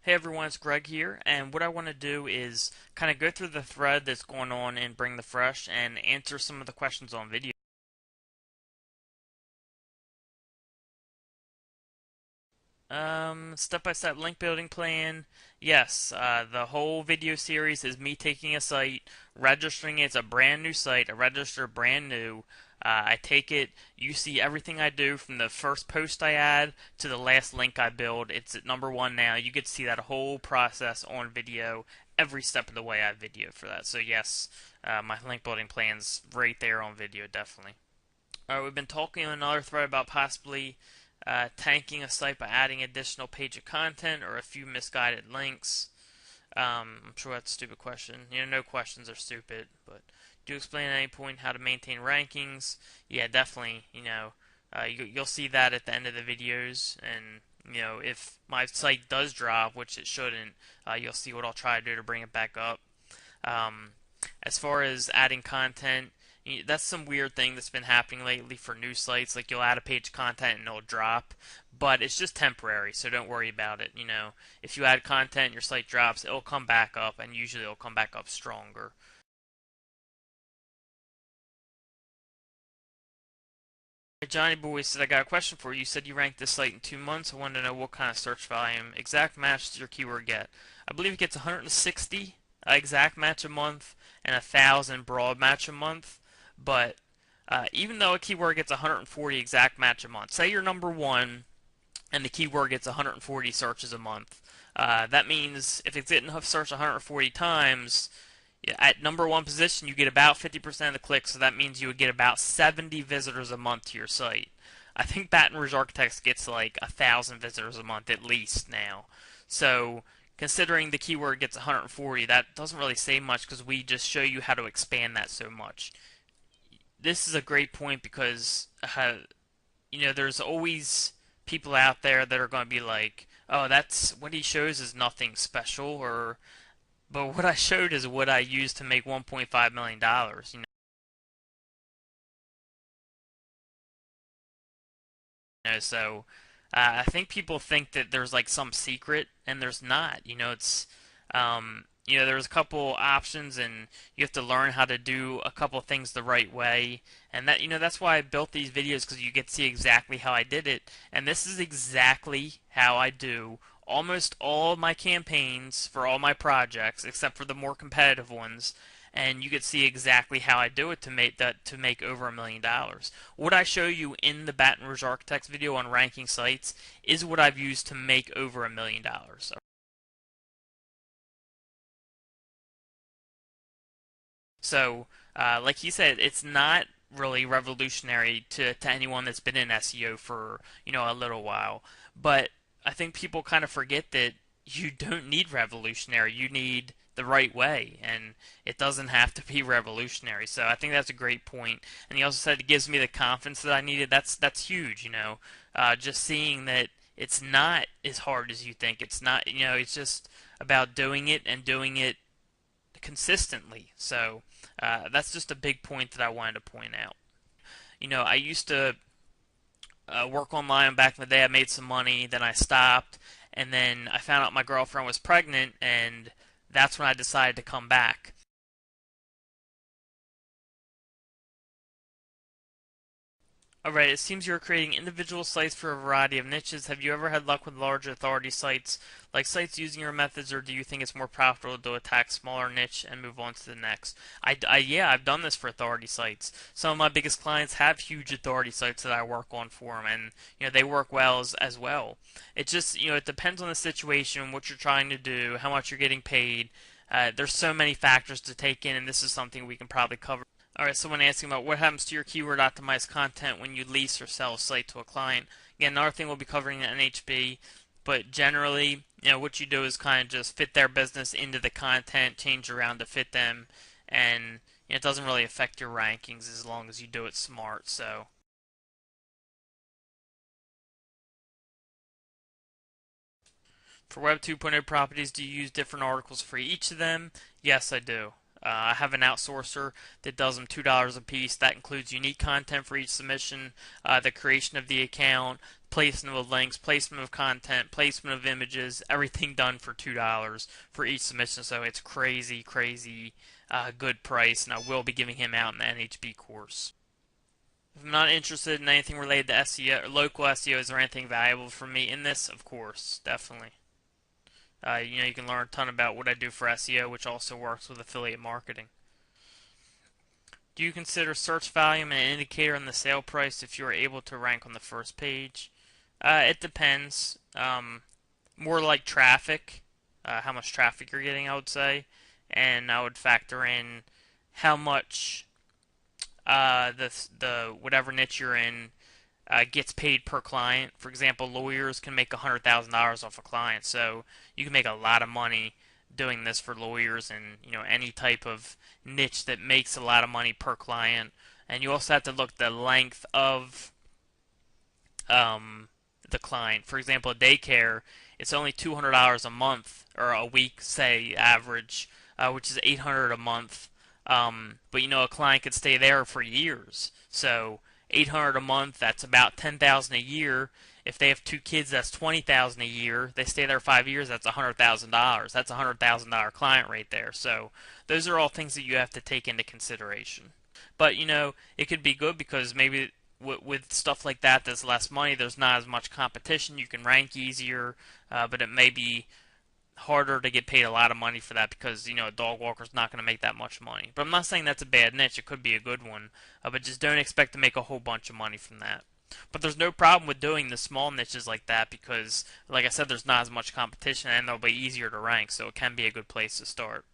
Hey everyone, it's Greg here, and what I want to do is kind of go through the thread that's going on in Bring the Fresh and answer some of the questions on video. Step-by-step link building plan. Yes, the whole video series is me taking a site, registering it. It's a brand new site. I register brand new. I take it. You see everything I do from the first post I add to the last link I build. It's at number one now. You get to see that whole process on video, every step of the way I video for that. So yes, my link building plan's right there on video, definitely. We've been talking on another thread about possibly tanking a site by adding additional page of content or a few misguided links. I'm sure that's a stupid question. No questions are stupid, but do explain at any point how to maintain rankings. Yeah, definitely. You'll see that at the end of the videos, and if my site does drop, which it shouldn't, you'll see what I'll try to do to bring it back up. Um, as far as adding content, that's some weird thing that's been happening lately for new sites. Like you'll add a page of content and it'll drop, but it's just temporary, so don't worry about it. If you add content and your site drops, it'll come back up, and usually it'll come back up stronger. Hey, Johnny Boy said, I got a question for you. You said you ranked this site in 2 months. I wanted to know what kind of search volume exact match does your keyword get? I believe it gets 160 exact match a month and 1,000 broad match a month. But even though a keyword gets 140 exact match a month, say you're number one and the keyword gets 140 searches a month, that means if it's getting searched 140 times, at number one position, you get about 50% of the clicks, so that means you would get about 70 visitors a month to your site. I think Baton Rouge Architects gets like 1,000 visitors a month at least now. So, considering the keyword gets 140, that doesn't really say much because we just show you how to expand that so much. This is a great point because, there's always people out there that are going to be like, oh, that's what he shows is nothing special, or but what I showed is what I used to make $1.5 million. So I think people think that there's like some secret, and there's not. There's a couple options, and you have to learn how to do a couple things the right way. And that's why I built these videos because you get to see exactly how I did it. And this is exactly how I do almost all my campaigns for all my projects, except for the more competitive ones. And you could see exactly how I do it to make over $1 million. What I show you in the Baton Rouge Architects video on ranking sites is what I've used to make over $1 million. So, like he said, it's not really revolutionary to anyone that's been in SEO for a little while. But I think people kind of forget that you don't need revolutionary. You need the right way, and it doesn't have to be revolutionary. So I think that's a great point. And he also said it gives me the confidence that I needed. That's huge. Just seeing that it's not as hard as you think. It's not. It's just about doing it and doing it consistently. So that's just a big point that I wanted to point out. I used to work online back in the day. I made some money, then I stopped, and then I found out my girlfriend was pregnant, and that's when I decided to come back. Alright, it seems you're creating individual sites for a variety of niches. Have you ever had luck with large authority sites, like sites using your methods, or do you think it's more profitable to attack smaller niche and move on to the next? Yeah, I've done this for authority sites. Some of my biggest clients have huge authority sites that I work on for them, and they work well as well. It just it depends on the situation, what you're trying to do, how much you're getting paid. There's so many factors to take in, and this is something we can probably cover. Alright, someone asking about what happens to your keyword optimized content when you lease or sell a site to a client. Again, another thing we'll be covering in NHB, but generally, what you do is kind of just fit their business into the content, change around to fit them, and it doesn't really affect your rankings as long as you do it smart. So, for Web 2.0 properties, do you use different articles for each of them? Yes, I do. I have an outsourcer that does them $2 a piece. That includes unique content for each submission, the creation of the account, placement of links, placement of content, placement of images, everything done for $2 for each submission. So it's crazy, crazy good price, and I will be giving him out in the NHB course. If I'm not interested in anything related to SEO, local SEO, is there anything valuable for me in this? Of course, definitely. You can learn a ton about what I do for SEO, which also works with affiliate marketing. Do you consider search volume an indicator on the sale price if you are able to rank on the first page? It depends. More like traffic, how much traffic you're getting, I would say, and I would factor in how much the whatever niche you're in gets paid per client. For example, lawyers can make $100,000 off a client, so you can make a lot of money doing this for lawyers and any type of niche that makes a lot of money per client. And you also have to look at the length of the client. For example, a daycare, it's only $200 a month or a week, say average, which is $800 a month. But a client could stay there for years. So $800 a month, that's about $10,000 a year. If they have two kids, that's $20,000 a year. They stay there 5 years, that's $100,000. That's a $100,000 client right there. So those are all things that you have to take into consideration. But it could be good because maybe with stuff like that, there's less money. There's not as much competition. You can rank easier, but it may be harder to get paid a lot of money for that because a dog walker's not going to make that much money. But I'm not saying that's a bad niche. It could be a good one, but just don't expect to make a whole bunch of money from that. But there's no problem with doing the small niches like that because, like I said, there's not as much competition and they'll be easier to rank, so it can be a good place to start.